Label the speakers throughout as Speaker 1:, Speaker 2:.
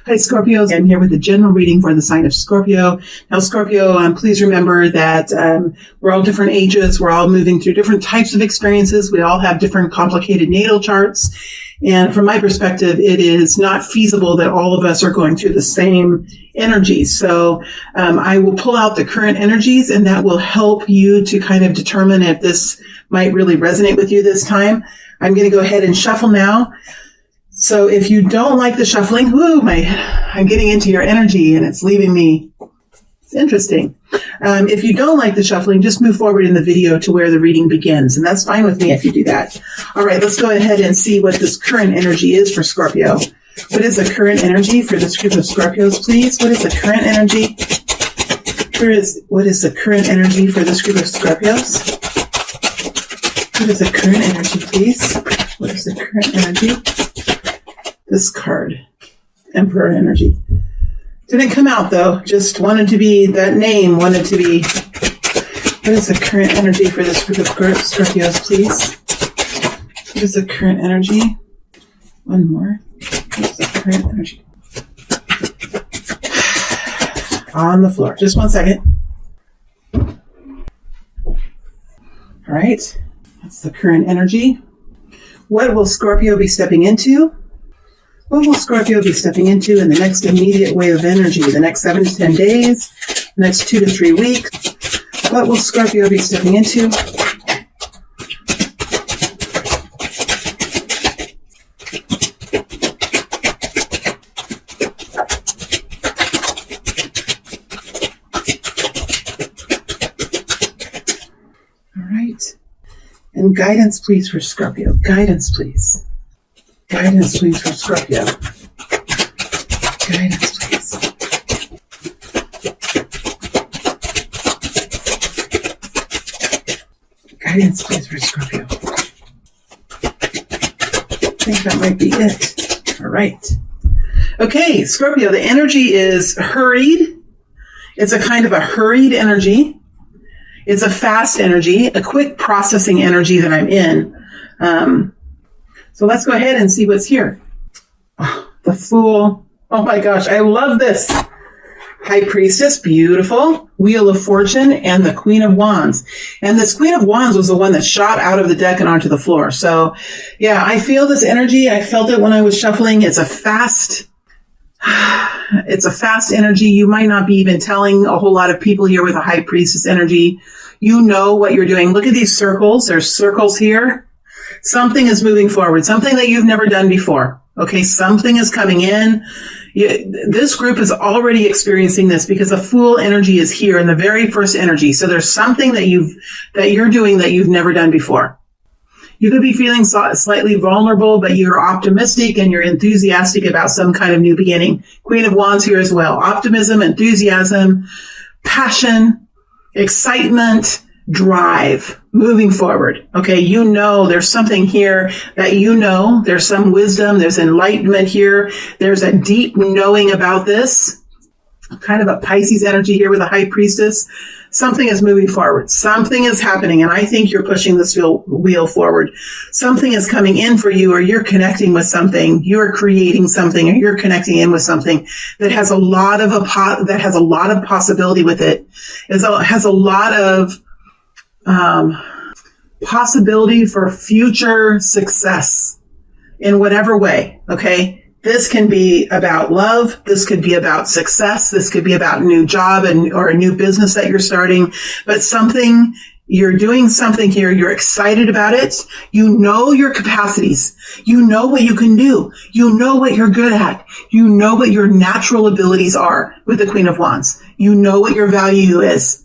Speaker 1: Hi, Scorpios. I'm here with a general reading for the sign of Scorpio. Now, Scorpio, please remember that we're all different ages. We're all moving through different types of experiences. We all have different complicated natal charts. And from my perspective, it is not feasible that all of us are going through the same energies. So I will pull out the current energies, and that will help you to kind of determine if this might really resonate with you this time. I'm going to go ahead and shuffle now. So if you don't like the shuffling, I'm getting into your energy and it's leaving me. It's interesting. If you don't like the shuffling, just move forward in the video to where the reading begins. And that's fine with me if you do that. All right, let's go ahead and see what this current energy is for Scorpio. What is the current energy for this group of Scorpios, please? What is the current energy? What is the current energy for this group of Scorpios? What is the current energy, please? What is the current energy? This card, Emperor energy. Didn't come out though, just wanted to be, that name wanted to be. What is the current energy for this group of Scorpios, please? What is the current energy? One more. What is the current energy? On the floor. Just 1 second. All right. That's the current energy. What will Scorpio be stepping into? What will Scorpio be stepping into in the next immediate wave of energy? The next 7 to 10 days? The next 2 to 3 weeks? What will Scorpio be stepping into? All right. And guidance, please, for Scorpio. Guidance, please. Guidance, please, for Scorpio. Guidance, please. Guidance, please, for Scorpio. I think that might be it. All right. Okay, Scorpio, the energy is hurried. It's a kind of a hurried energy. It's a fast energy, a quick processing energy that I'm in. So let's go ahead and see what's here. Oh, the Fool. Oh my gosh, I love this. High Priestess, beautiful. Wheel of Fortune, and the Queen of Wands. And this Queen of Wands was the one that shot out of the deck and onto the floor. So yeah, I feel this energy. I felt it when I was shuffling. It's a fast energy. You might not be even telling a whole lot of people here with a High Priestess energy. You know what you're doing. Look at these circles. There's circles here. Something is moving forward, something that you've never done before. Okay, something is coming in. This group is already experiencing this because the Fool energy is here in the very first energy. So there's something that you're doing that you've never done before. You could be feeling slightly vulnerable, but you're optimistic and you're enthusiastic about some kind of new beginning. Queen of Wands here as well. Optimism, enthusiasm, passion, excitement, drive, moving forward. Okay, you know there's something here that you know. There's some wisdom. There's enlightenment here. There's a deep knowing about this. Kind of a Pisces energy here with a High Priestess. Something is moving forward. Something is happening, and I think you're pushing this wheel forward. Something is coming in for you, or you're connecting with something. You're creating something, or you're connecting in with something that has a lot of possibility with it. It has a lot of possibility for future success in whatever way. Okay. This can be about love. This could be about success. This could be about a new job or a new business that you're starting, but you're doing something here. You're excited about it. You know your capacities. You know what you can do. You know what you're good at. You know what your natural abilities are with the Queen of Wands. You know what your value is.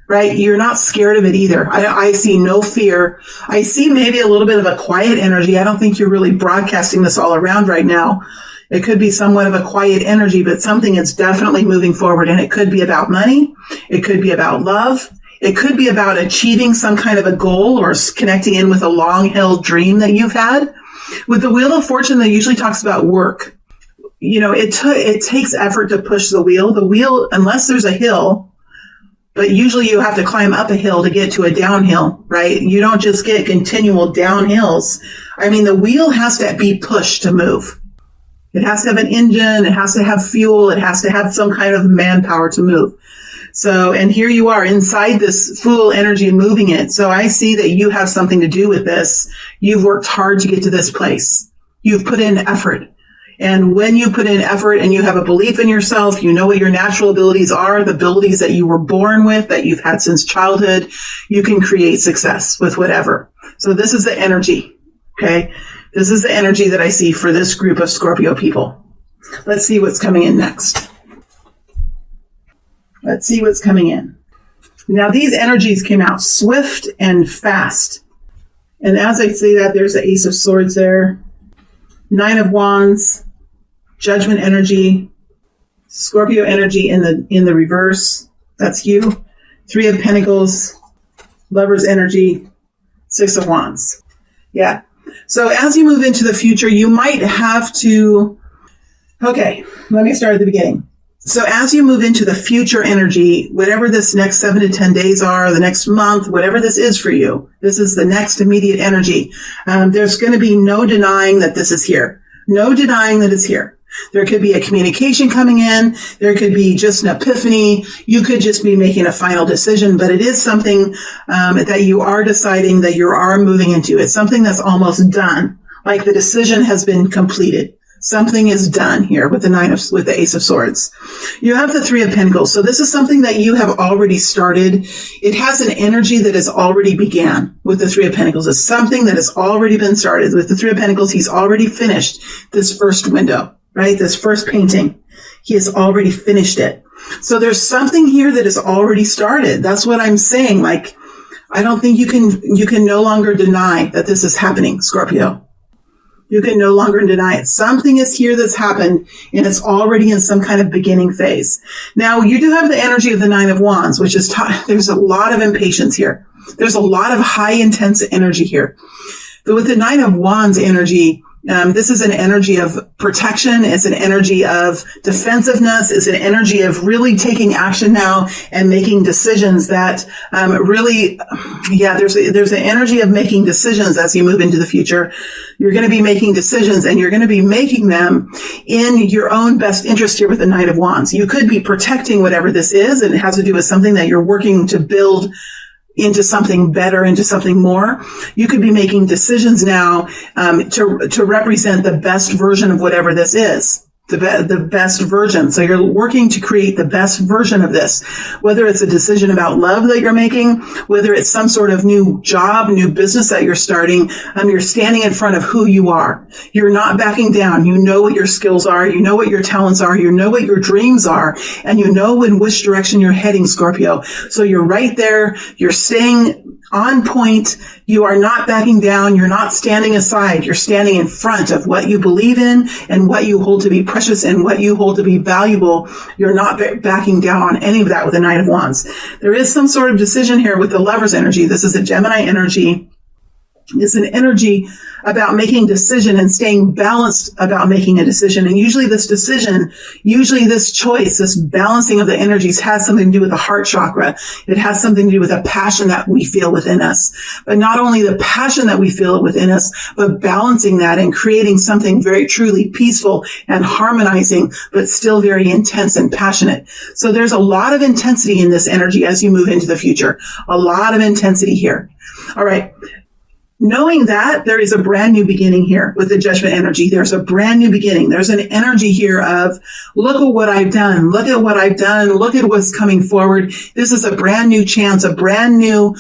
Speaker 1: Right? You're not scared of it either. I see no fear. I see maybe a little bit of a quiet energy. I don't think you're really broadcasting this all around right now. It could be somewhat of a quiet energy, but something is definitely moving forward. And it could be about money. It could be about love. It could be about achieving some kind of a goal or connecting in with a long-held dream that you've had. With the Wheel of Fortune, that usually talks about work. You know, it takes effort to push the wheel. The wheel, unless there's a hill, but usually you have to climb up a hill to get to a downhill, right? You don't just get continual downhills. I mean, the wheel has to be pushed to move. It has to have an engine. It has to have fuel. It has to have some kind of manpower to move. So, and here you are inside this full energy moving it. So I see that you have something to do with this. You've worked hard to get to this place. You've put in effort. And when you put in effort and you have a belief in yourself, you know what your natural abilities are, the abilities that you were born with, that you've had since childhood, you can create success with whatever. So this is the energy. Okay. This is the energy that I see for this group of Scorpio people. Let's see what's coming in next. Let's see what's coming in. Now, these energies came out swift and fast. And as I say that, there's the Ace of Swords there. 9 of Wands, Judgment energy, Scorpio energy in the reverse. That's you. 3 of Pentacles, Lover's energy, 6 of Wands. Yeah. So as you move into the future, you might have to... Okay, let me start at the beginning. So as you move into the future energy, whatever this next 7 to 10 days are, the next month, whatever this is for you, this is the next immediate energy. There's going to be no denying that this is here. No denying that it's here. There could be a communication coming in. There could be just an epiphany. You could just be making a final decision, but it is something that you are deciding that you are moving into. It's something that's almost done, like the decision has been completed. Something is done here with the Ace of Swords. You have the 3 of Pentacles. So this is something that you have already started. It has an energy that has already began with the 3 of Pentacles. It's something that has already been started. With the 3 of Pentacles, he's already finished this first window, right? This first painting. He has already finished it. So there's something here that has already started. That's what I'm saying. Like, I don't think you can no longer deny that this is happening, Scorpio. You can no longer deny it. Something is here that's happened, and it's already in some kind of beginning phase. Now, you do have the energy of the 9 of Wands, which is, there's a lot of impatience here. There's a lot of high intense energy here. But with the 9 of Wands energy, this is an energy of protection. It's an energy of defensiveness. It's an energy of really taking action now and making decisions that there's an energy of making decisions as you move into the future. You're going to be making decisions, and you're going to be making them in your own best interest here with the 9 of Wands. You could be protecting whatever this is, and it has to do with something that you're working to build into something better, into something more. You could be making decisions now to represent the best version of whatever this is. The best version. So you're working to create the best version of this, whether it's a decision about love that you're making, whether it's some sort of new job, new business that you're starting. You're standing in front of who you are. You're not backing down. You know what your skills are. You know what your talents are. You know what your dreams are, and you know in which direction you're heading, Scorpio. So you're right there. You're staying on point. You are not backing down. You're not standing aside. You're standing in front of what you believe in and what you hold to be precious and what you hold to be valuable. You're not backing down on any of that with the 9 of Wands. There is some sort of decision here with the Lover's energy. This is a Gemini energy. It's an energy about making decision and staying balanced about making a decision. And usually this choice, this balancing of the energies has something to do with the heart chakra. It has something to do with a passion that we feel within us. But not only the passion that we feel within us, but balancing that and creating something very truly peaceful and harmonizing, but still very intense and passionate. So there's a lot of intensity in this energy as you move into the future. A lot of intensity here. All right. Knowing that there is a brand new beginning here with the Judgment energy, there's a brand new beginning. There's an energy here of, look at what I've done. Look at what I've done. Look at what's coming forward. This is a brand new chance, a brand new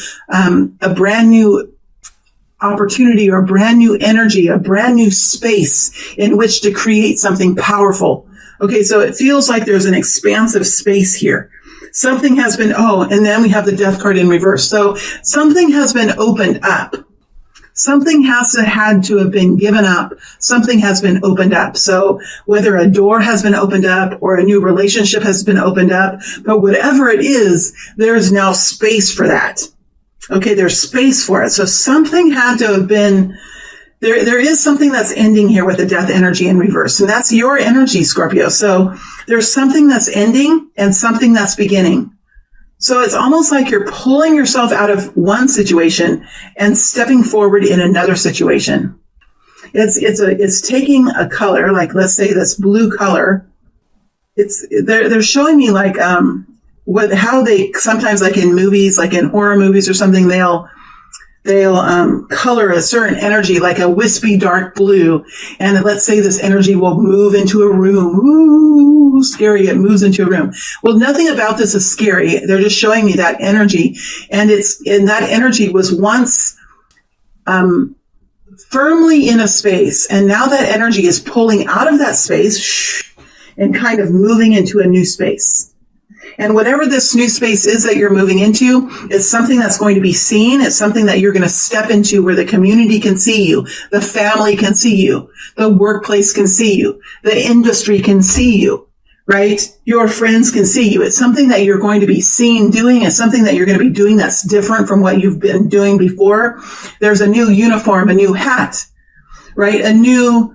Speaker 1: opportunity, or a brand new energy, a brand new space in which to create something powerful. Okay. So it feels like there's an expansive space here. Something has been, and then we have the Death card in reverse. So something has been opened up. Something had to have been given up. Something has been opened up. So whether a door has been opened up or a new relationship has been opened up, but whatever it is, there's now space for that. Okay, there's space for it. So something had to have been, there is something that's ending here with the Death energy in reverse. And that's your energy, Scorpio. So there's something that's ending and something that's beginning. So it's almost like you're pulling yourself out of one situation and stepping forward in another situation. It's taking a color, like let's say this blue color. They're showing me like, how they sometimes, like in movies, like in horror movies or something, they'll color a certain energy, like a wispy dark blue. And let's say this energy will move into a room. Ooh, scary. It moves into a room. Well, nothing about this is scary. They're just showing me that energy. And that energy was once, firmly in a space. And now that energy is pulling out of that space and kind of moving into a new space. And whatever this new space is that you're moving into, it's something that's going to be seen. It's something that you're going to step into where the community can see you, the family can see you, the workplace can see you, the industry can see you, right? Your friends can see you. It's something that you're going to be seen doing. It's something that you're going to be doing that's different from what you've been doing before. There's a new uniform, a new hat, right? A new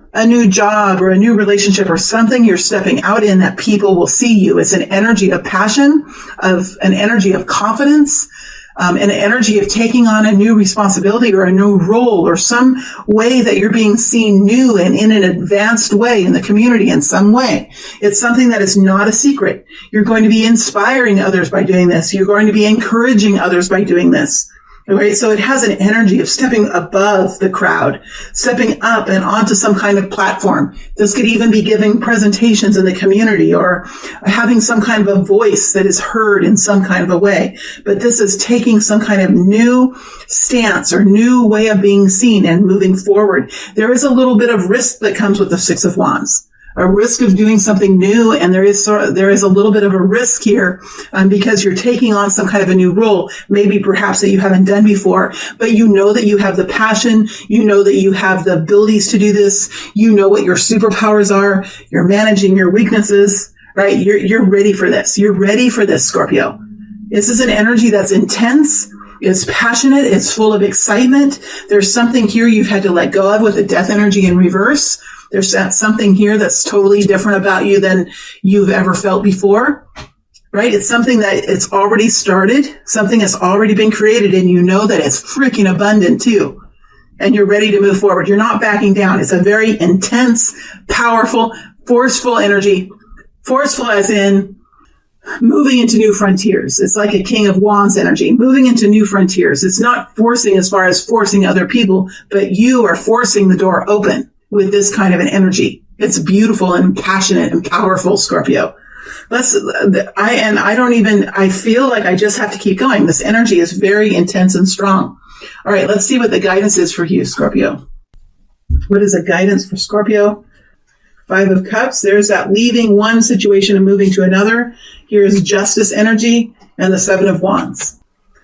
Speaker 1: job or a new relationship or something you're stepping out in that people will see you. It's an energy of passion, an energy of confidence, an energy of taking on a new responsibility or a new role or some way that you're being seen new and in an advanced way in the community in some way. It's something that is not a secret. You're going to be inspiring others by doing this. You're going to be encouraging others by doing this. Right? So it has an energy of stepping above the crowd, stepping up and onto some kind of platform. This could even be giving presentations in the community or having some kind of a voice that is heard in some kind of a way. But this is taking some kind of new stance or new way of being seen and moving forward. There is a little bit of risk that comes with the Six of Wands. A risk of doing something new, and there is a little bit of a risk here because you're taking on some kind of a new role, maybe perhaps that you haven't done before, but you know that you have the passion, you know that you have the abilities to do this, you know what your superpowers are, you're managing your weaknesses, right? You're ready for this. You're ready for this, Scorpio. This is an energy that's intense. It's passionate. It's full of excitement. There's something here you've had to let go of with the death energy in reverse. There's something here that's totally different about you than you've ever felt before, right? It's something that it's already started, something that's already been created, and you know that it's freaking abundant too. And you're ready to move forward. You're not backing down. It's a very intense, powerful, forceful energy. Forceful as in moving into new frontiers. It's like a King of Wands energy, moving into new frontiers. It's not forcing as far as forcing other people, but you are forcing the door open with this kind of an energy. It's beautiful and passionate and powerful, Scorpio. I feel like I just have to keep going. This energy is very intense and strong. All right, let's see what the guidance is for you, Scorpio. What is the guidance for Scorpio? Five of Cups. There's that leaving one situation and moving to another. Here's Justice energy and the Seven of Wands.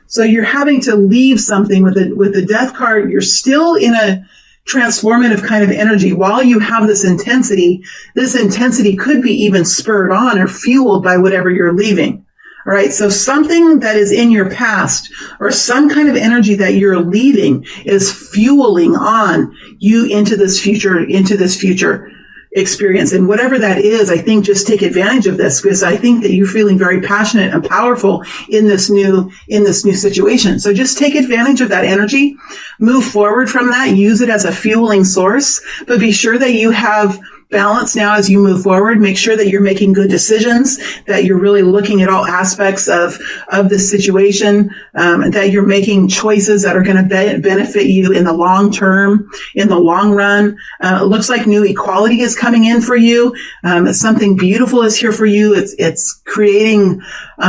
Speaker 1: So you're having to leave something with the Death card. You're still in a transformative kind of energy. While you have this intensity could be even spurred on or fueled by whatever you're leaving. All right. So something that is in your past or some kind of energy that you're leaving is fueling on you into this future experience. And whatever that is, I think just take advantage of this, because I think that you're feeling very passionate and powerful in this new situation. So just take advantage of that energy, move forward from that, use it as a fueling source, but be sure that you have balance now as you move forward. Make sure that you're making good decisions, that you're really looking at all aspects of the situation, that you're making choices that are going to benefit you in the long term, in the long run. It looks like new equality is coming in for you. Something beautiful is here for you. It's creating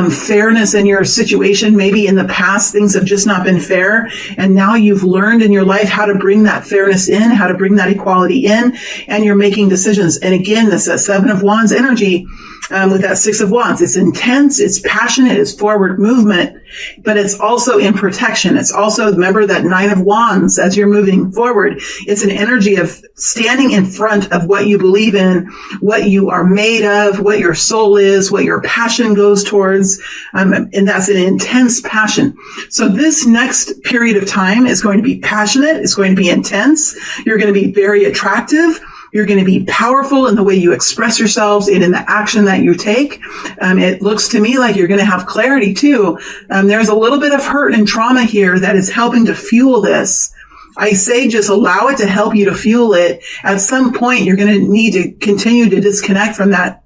Speaker 1: fairness in your situation. Maybe in the past things have just not been fair, and now you've learned in your life how to bring that fairness in, how to bring that equality in, and you're making decisions. And again, this Seven of Wands energy with that Six of Wands. It's intense, it's passionate, it's forward movement, but it's also in protection. It's also, remember that Nine of Wands as you're moving forward. It's an energy of standing in front of what you believe in, what you are made of, what your soul is, what your passion goes towards. And that's an intense passion. So this next period of time is going to be passionate. It's going to be intense. You're going to be very attractive. You're going to be powerful in the way you express yourselves and in the action that you take. It looks to me like you're going to have clarity too. There's a little bit of hurt and trauma here that is helping to fuel this. I say just allow it to help you to fuel it. At some point, you're going to need to continue to disconnect from that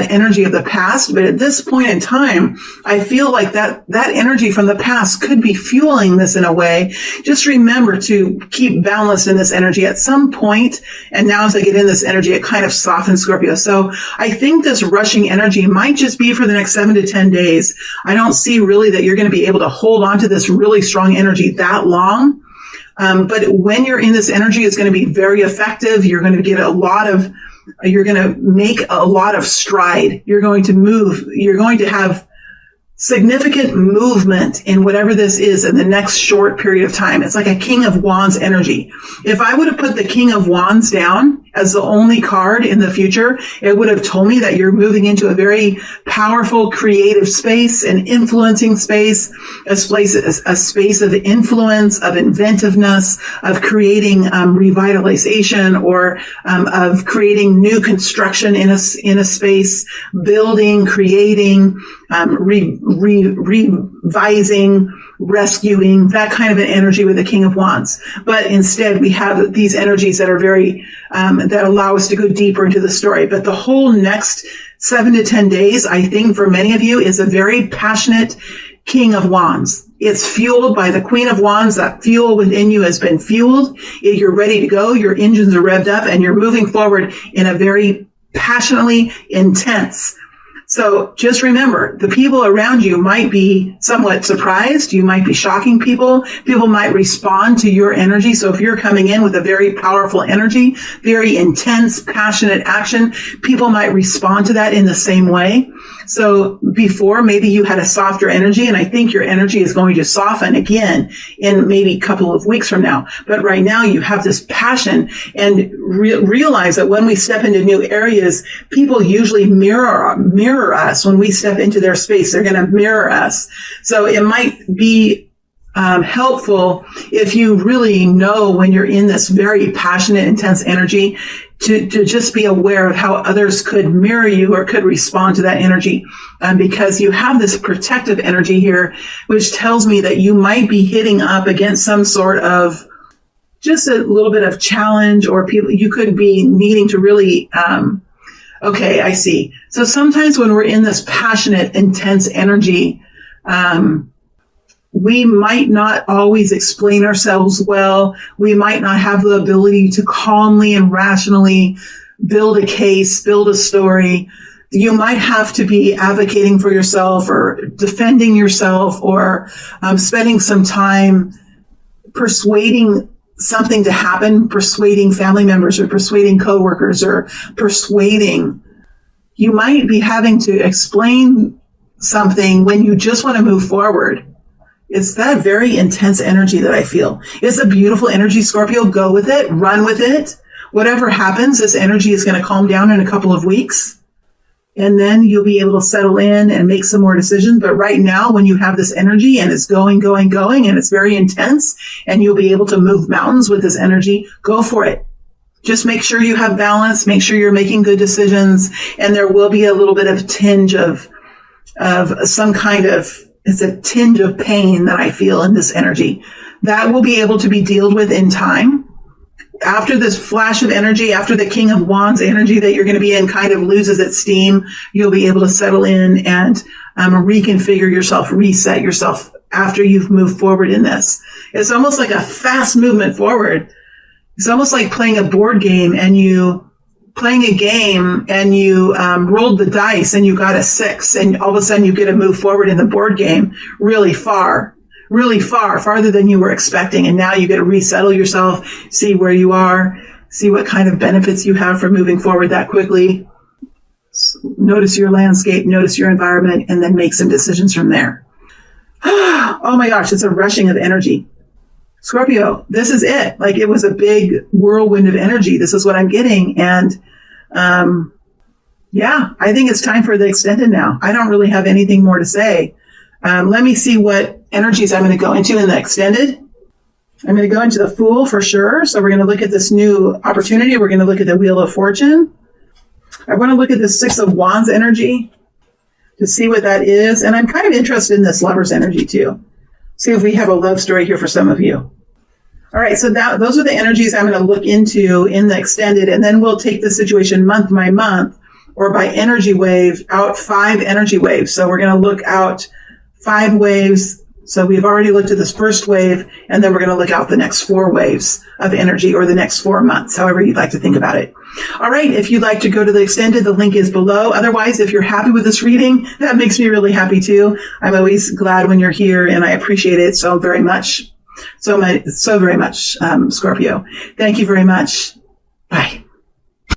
Speaker 1: energy of the past. But at this point in time, I feel like that energy from the past could be fueling this in a way. Just remember to keep balanced in this energy at some point. And now as I get in this energy, it kind of softens, Scorpio. So I think this rushing energy might just be for the next 7 to 10 days. I don't see really that you're going to be able to hold on to this really strong energy that long. But when you're in this energy, it's going to be very effective. You're going to get you're going to make a lot of stride. You're going to move. You're going to have significant movement in whatever this is in the next short period of time. It's like a King of Wands energy. If I would have put the King of Wands down as the only card in the future, it would have told me that you're moving into a very powerful, creative space, an influencing space, a space of influence, of inventiveness, of creating revitalization, or of creating new construction in a space, building, creating, revising, rescuing, that kind of an energy with the King of Wands. But instead, we have these energies that are very, that allow us to go deeper into the story. But the whole next 7 to 10 days, I think for many of you, is a very passionate King of Wands. It's fueled by the Queen of Wands. That fuel within you has been fueled. You're ready to go. Your engines are revved up and you're moving forward in a very passionately intense. So just remember, the people around you might be somewhat surprised. You might be shocking people. People might respond to your energy. So if you're coming in with a very powerful energy, very intense, passionate action, people might respond to that in the same way. So before, maybe you had a softer energy, and I think your energy is going to soften again in maybe a couple of weeks from now. But right now you have this passion, and realize that when we step into new areas, people usually mirror us. When we step into their space, they're going to mirror us. So it might be helpful if you really know when you're in this very passionate, intense energy to just be aware of how others could mirror you or could respond to that energy. Because you have this protective energy here, which tells me that you might be hitting up against some sort of just a little bit of challenge, or people, you could be needing to really, okay, I see. So sometimes when we're in this passionate, intense energy, we might not always explain ourselves well. We might not have the ability to calmly and rationally build a case, build a story. You might have to be advocating for yourself or defending yourself, or spending some time persuading something to happen, persuading family members or persuading coworkers or persuading. You might be having to explain something when you just want to move forward. It's that very intense energy that I feel. It's a beautiful energy, Scorpio. Go with it. Run with it. Whatever happens, this energy is going to calm down in a couple of weeks. And then you'll be able to settle in and make some more decisions. But right now, when you have this energy and it's going, and it's very intense, and you'll be able to move mountains with this energy, go for it. Just make sure you have balance. Make sure you're making good decisions. And there will be a little bit of tinge of some kind of, it's a tinge of pain that I feel in this energy. That will be able to be dealt with in time. After this flash of energy, after the King of Wands energy that you're going to be in kind of loses its steam, you'll be able to settle in and reconfigure yourself, reset yourself after you've moved forward in this. It's almost like a fast movement forward. It's almost like playing a board game and you rolled the dice and you got a 6, and all of a sudden you get to move forward in the board game really far, farther than you were expecting. And now you get to resettle yourself, see where you are, see what kind of benefits you have for moving forward that quickly. Notice your landscape, notice your environment, and then make some decisions from there. Oh my gosh, it's a rushing of energy. Scorpio, this is it. Like, it was a big whirlwind of energy. This is what I'm getting. And, yeah, I think it's time for the extended now. I don't really have anything more to say. Let me see what energies I'm going to go into in the extended. I'm going to go into the Fool for sure. So we're going to look at this new opportunity. We're going to look at the Wheel of Fortune. I want to look at the 6 of Wands energy to see what that is. And I'm kind of interested in this Lover's energy too. See if we have a love story here for some of you. All right, so those are the energies I'm going to look into in the extended, and then we'll take the situation month by month or by energy wave out 5 energy waves. So we're going to look out 5 waves. So we've already looked at this first wave, and then we're going to look out the next 4 waves of energy, or the next 4 months, however you'd like to think about it. All right, if you'd like to go to the extended, the link is below. Otherwise, if you're happy with this reading, that makes me really happy too. I'm always glad when you're here, and I appreciate it so very much. So very much, Scorpio. Thank you very much. Bye.